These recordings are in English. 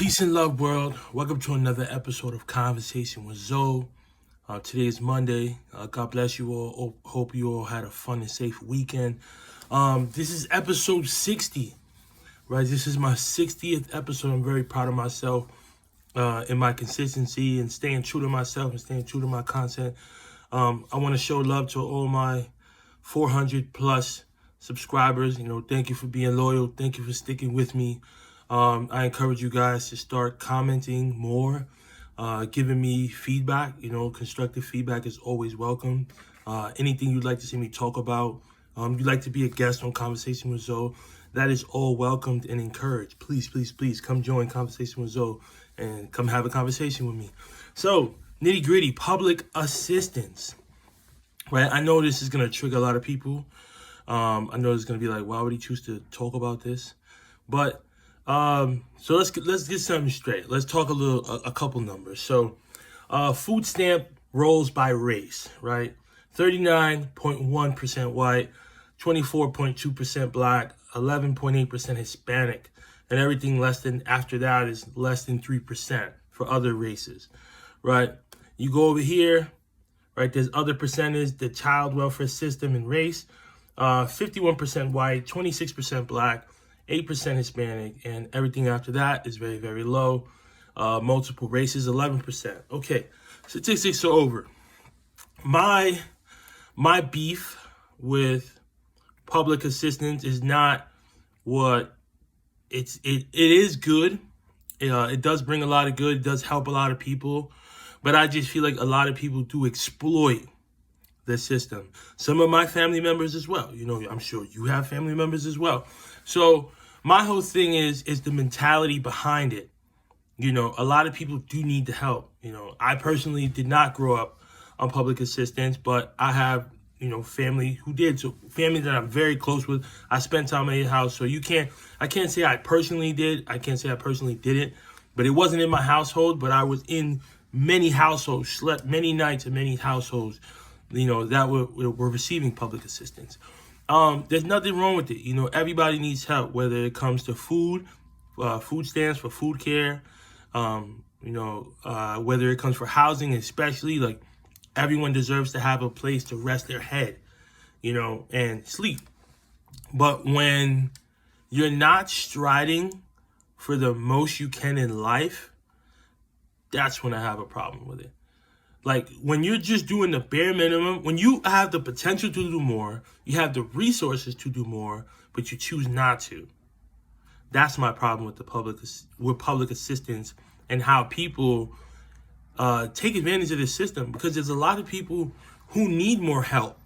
Peace and love, world. Welcome to another episode of Conversation with Zoe. Today is Monday. God bless you all. Hope you all had a fun and safe weekend. This is episode 60, right? This is my 60th episode. I'm very proud of myself in my consistency and staying true to myself and staying true to my content. I want to show love to all my 400 plus subscribers. Thank you for being loyal. Thank you for sticking with me. I encourage you guys to start commenting more, giving me feedback. Constructive feedback is always welcome. Anything you'd like to see me talk about, you'd like to be a guest on Conversation with Zoe, that is all welcomed and encouraged. Please, please, please come join Conversation with Zoe and come have a conversation with me. So, nitty gritty, public assistance, right? I know this is going to trigger a lot of people. I know it's going to be like, why would he choose to talk about this? But so let's get something straight. Let's talk a couple numbers. So, food stamp rolls by race, right? 39.1% white, 24.2% black, 11.8% Hispanic, and everything after that is less than 3% for other races, right? You go over here, right? There's other percentage, the child welfare system and race, 51% white, 26% black, 8% Hispanic, and everything after that is very, very low. Multiple races, 11%. Okay, statistics are over. My beef with public assistance is not what it is good. It does bring a lot of good. It does help a lot of people, but I just feel like a lot of people do exploit the system. Some of my family members as well. I'm sure you have family members as well. So my whole thing is the mentality behind it. A lot of people do need the help. I personally did not grow up on public assistance, but I have, family who did. So family that I'm very close with. I spent time in their house. So I can't say I personally did. I can't say I personally didn't, but it wasn't in my household, but I was in many households, slept many nights in many households, that were receiving public assistance. There's nothing wrong with it. Everybody needs help, whether it comes to food stamps for food care, whether it comes for housing, especially like everyone deserves to have a place to rest their head, and sleep. But when you're not striding for the most you can in life, that's when I have a problem with it. Like, when you're just doing the bare minimum, when you have the potential to do more, you have the resources to do more, but you choose not to. That's my problem with public assistance and how people take advantage of the system, because there's a lot of people who need more help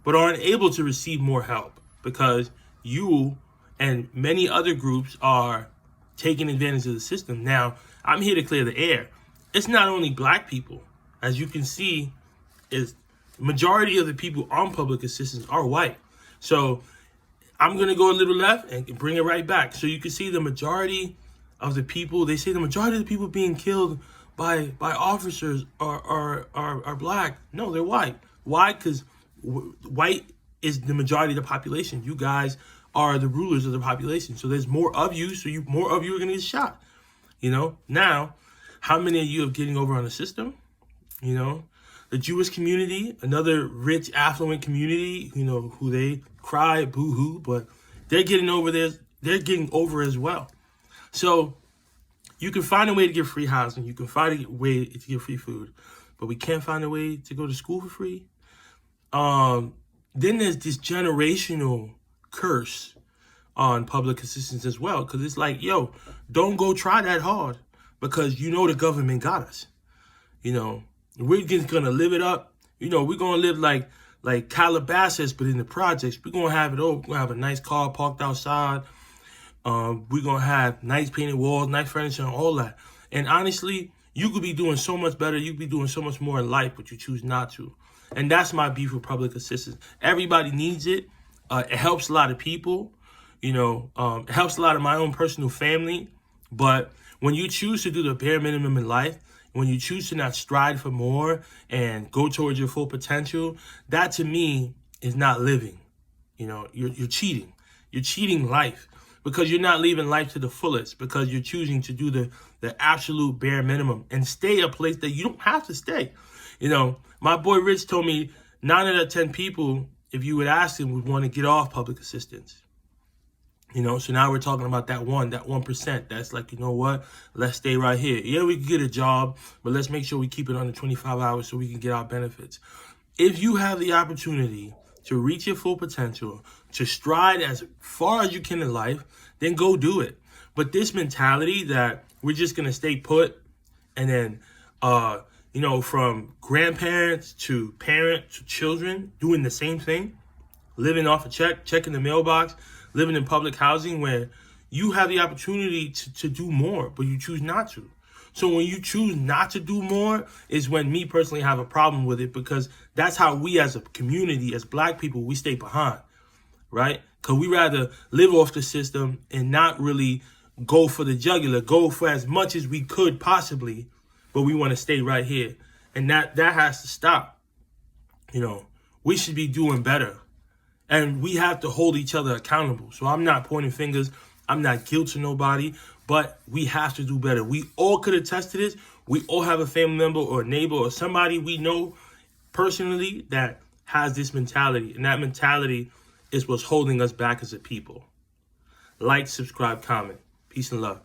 but aren't able to receive more help because you and many other groups are taking advantage of the system. Now, I'm here to clear the air. It's not only black people. As you can see, is majority of the people on public assistance are white. So I'm going to go a little left and bring it right back. So you can see the majority of the people, they say the majority of the people being killed by officers are black. No, they're white. Why? Because white is the majority of the population. You guys are the rulers of the population. So there's more of you, so more of you are going to get shot. Now, how many of you are getting over on the system? The Jewish community, another rich, affluent community, who they cry, boo-hoo, but they're getting over this. They're getting over as well. So you can find a way to get free housing. You can find a way to get free food, but we can't find a way to go to school for free. Then there's this generational curse on public assistance as well, because it's like, yo, don't go try that hard because the government got us. We're just gonna live it up. We're gonna live like Calabasas, but in the projects. We're gonna have it all. We're gonna have a nice car parked outside. We're gonna have nice painted walls, nice furniture, and all that. And honestly, you could be doing so much better. You could be doing so much more in life, but you choose not to. And that's my beef with public assistance. Everybody needs it. It helps a lot of people. It helps a lot of my own personal family. But when you choose to do the bare minimum in life, when you choose to not strive for more and go towards your full potential, that to me is not living. You're cheating. You're cheating life because you're not living life to the fullest, because you're choosing to do the absolute bare minimum and stay a place that you don't have to stay. You know, my boy Rich told me 9 out of 10 people, if you would ask them, would want to get off public assistance. You know, so now we're talking about that 1%. That's like, you know what? Let's stay right here. Yeah, we can get a job, but let's make sure we keep it under 25 hours so we can get our benefits. If you have the opportunity to reach your full potential, to stride as far as you can in life, then go do it. But this mentality that we're just going to stay put and then, you know, from grandparents to parents to children doing the same thing, living off a check, checking the mailbox, living in public housing where you have the opportunity to do more, but you choose not to. So when you choose not to do more is when me personally have a problem with it, because that's how we as a community, as Black people, we stay behind, right? Because we rather live off the system and not really go for the jugular, go for as much as we could possibly, but we want to stay right here. And that has to stop. You know, we should be doing better. And we have to hold each other accountable. So I'm not pointing fingers. I'm not guilting nobody. But we have to do better. We all could attest to this. We all have a family member or a neighbor or somebody we know personally that has this mentality. And that mentality is what's holding us back as a people. Like, subscribe, comment. Peace and love.